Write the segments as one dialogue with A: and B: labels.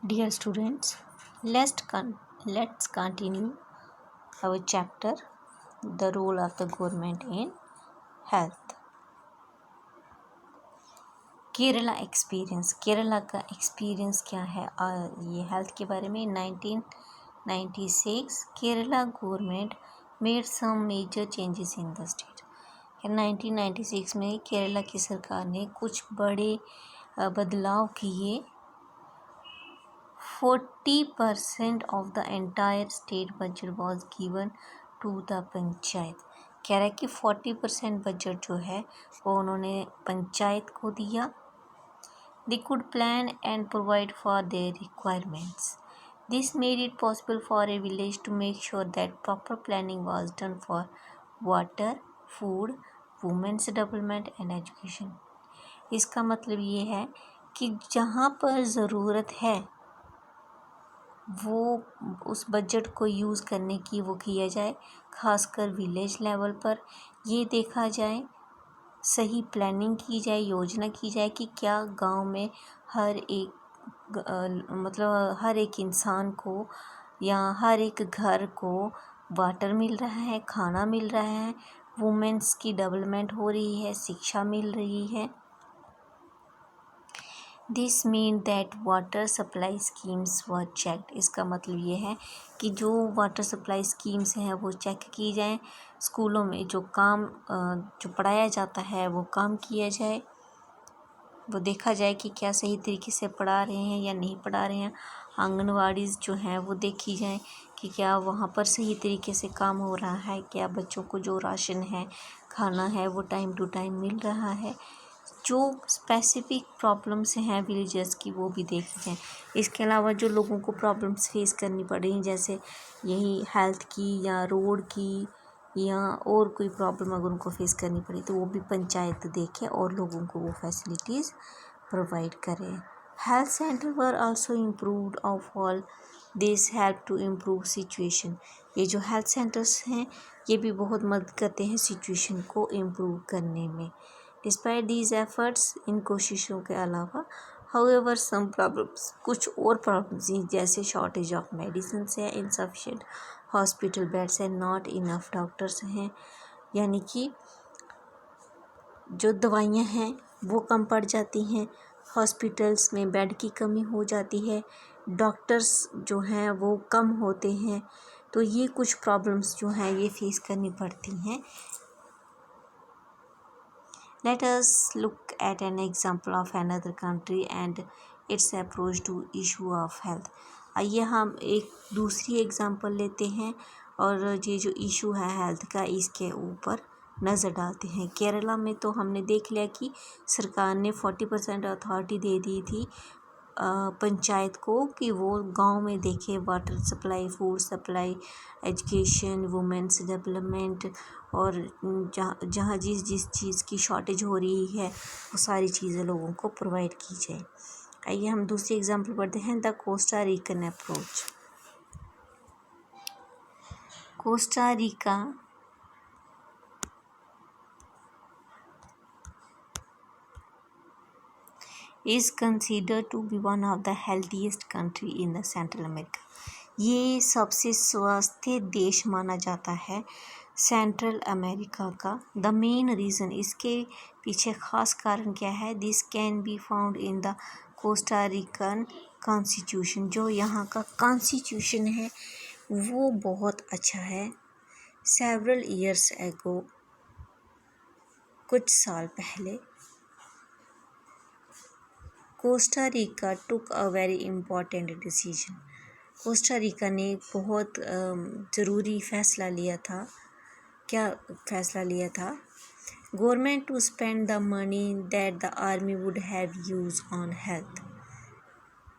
A: Dear students, let's continue our chapter, the role of the government in health. Kerala का experience क्या है ये health के बारे में। 1996 Kerala government made some major changes in the state. 1996 में केरला की सरकार ने कुछ बड़े बदलाव किए। 40% of the entire state budget was given to the panchayat. कह रहा है कि 40% बजट जो है वो उन्होंने पंचायत को दिया। They could plan and provide for their requirements. This made it possible for a village to make sure that proper planning was done for water, food, women's development and education. इसका मतलब ये है कि जहाँ पर ज़रूरत है वो उस बजट को यूज़ करने की वो किया जाए, खासकर विलेज लेवल पर ये देखा जाए, सही प्लानिंग की जाए, योजना की जाए कि क्या गांव में हर एक इंसान को या हर एक घर को वाटर मिल रहा है, खाना मिल रहा है, वुमेन्स की डेवलपमेंट हो रही है, शिक्षा मिल रही है। This mean that water supply schemes were checked. इसका मतलब ये है कि जो वाटर सप्लाई स्कीम्स हैं वो चेक की जाएं, स्कूलों में जो पढ़ाया जाता है वो काम किया जाए, वो देखा जाए कि क्या सही तरीके से पढ़ा रहे हैं या नहीं पढ़ा रहे हैं। आंगनवाड़ीज़ जो हैं वो देखी जाए कि क्या वहाँ पर सही तरीके से काम हो रहा है, क्या बच्चों को जो राशन है, खाना है वो टाइम टू टाइम मिल रहा है। जो स्पेसिफिक प्रॉब्लम्स हैं विलेजर्स की वो भी देखी जाए। इसके अलावा जो लोगों को प्रॉब्लम्स फेस करनी पड़ रही हैं, जैसे यही हेल्थ की या रोड की या और कोई प्रॉब्लम अगर उनको फेस करनी पड़ी तो वो भी पंचायत देखे और लोगों को वो फैसिलिटीज़ प्रोवाइड करे। Health center were also improved of all this help to improve situation. ये जो हेल्थ सेंटर्स हैं ये भी बहुत मदद करते हैं सिचुएशन को इम्प्रूव करने में। डिस्पाइट दीज एफर्ट्स, इन कोशिशों के अलावा हाउएवर सम प्रॉब्लम्स, कुछ और प्रॉब्लम्स जैसे शॉर्टेज ऑफ मेडिसिन है, इनसफिशिएंट हॉस्पिटल बेड्स हैं, नॉट इनफ डॉक्टर्स हैं, यानी कि जो दवाइयाँ हैं वो कम पड़ जाती हैं, हॉस्पिटल्स में बेड की कमी हो जाती है, डॉक्टर्स जो हैं वो कम होते हैं। तो ये कुछ प्रॉब्लम्स जो हैं ये फेस करनी पड़ती हैं। Let us look at an example of another country and its approach to issue of health. आइए हम एक दूसरी एग्जांपल लेते हैं और ये जो इशू है हेल्थ का इसके ऊपर नज़र डालते हैं। केरला में तो हमने देख लिया कि सरकार ने 40% अथॉरिटी दे दी थी पंचायत को कि वो गांव में देखे water supply, food supply, education, women's development और जहाँ जिस चीज़ की शॉर्टेज हो रही है वो सारी चीज़ें लोगों को प्रोवाइड की जाए। आइए हम दूसरी एग्जांपल पढ़ते हैं, the Costa Rican approach. Costa Rica is considered to be one of the healthiest country in the Central America. ये सबसे स्वस्थ देश माना जाता है सेंट्रल अमेरिका का। द मेन रीज़न, इसके पीछे ख़ास कारण क्या है? This can be found in the Costa Rican constitution. जो यहाँ का कॉन्स्टिट्यूशन है वो बहुत अच्छा है। सेवरल ईयर्स एगो, कुछ साल पहले, Costa Rica took a very important decision. Costa Rica ने बहुत ज़रूरी फ़ैसला लिया था। क्या फ़ैसला लिया था? Government to spend the money that the army would have use on health,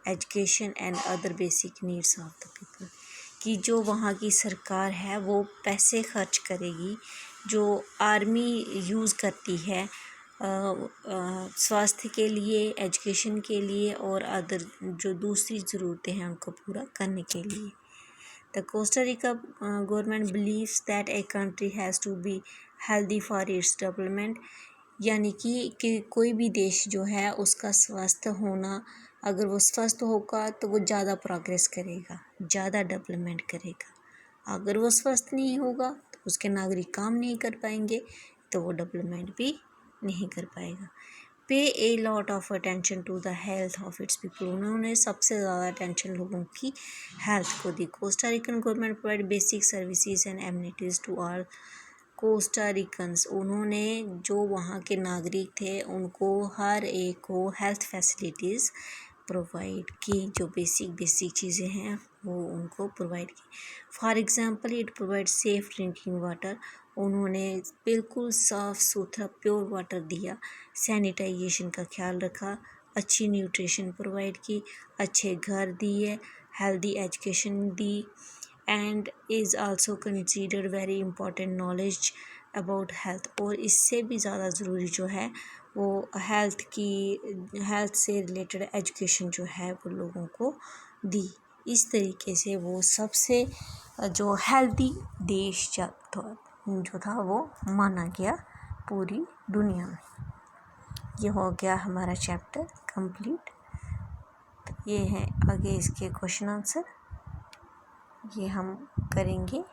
A: education and other basic needs of the people. कि जो वहाँ की सरकार है वो पैसे खर्च करेगी जो आर्मी यूज़ करती है स्वास्थ्य के लिए, एजुकेशन के लिए और अदर जो दूसरी ज़रूरतें हैं उनको पूरा करने के लिए। The Costa Rica government believes that a country has to be healthy for its development. यानी कि कोई भी देश जो है उसका स्वास्थ्य होना अगर वो स्वस्थ होगा तो वो ज़्यादा प्रोग्रेस करेगा, ज़्यादा डेवलपमेंट करेगा। अगर वो स्वस्थ नहीं होगा तो उसके नागरिक काम नहीं कर पाएंगे, तो वो डेवलपमेंट भी नहीं कर पाएगा। Pay a lot of attention to the health of its people, उन्होंने सबसे ज़्यादा अटेंशन लोगों की हेल्थ को दी। Costa Rican government provide basic services and amenities to all Costa Ricans, उन्होंने जो वहाँ के नागरिक थे उनको हर एक को हेल्थ फैसिलिटीज़ प्रोवाइड की, जो बेसिक चीज़ें हैं वो उनको प्रोवाइड की। For example it provide safe drinking water, उन्होंने बिल्कुल साफ़ सुथरा प्योर वाटर दिया, सैनिटाइजेशन का ख्याल रखा, अच्छी न्यूट्रिशन प्रोवाइड की, अच्छे घर दिए, healthy education the, and is also considered very important knowledge about health, और इससे भी ज़्यादा ज़रूरी जो है वो हेल्थ से रिलेटेड एजुकेशन जो है वो लोगों को दी। इस तरीके से वो सबसे जो हेल्दी देश जो था वो माना गया पूरी दुनिया में। ये हो गया हमारा चैप्टर कंप्लीट। तो ये है आगे इसके क्वेश्चन आंसर, ये हम करेंगे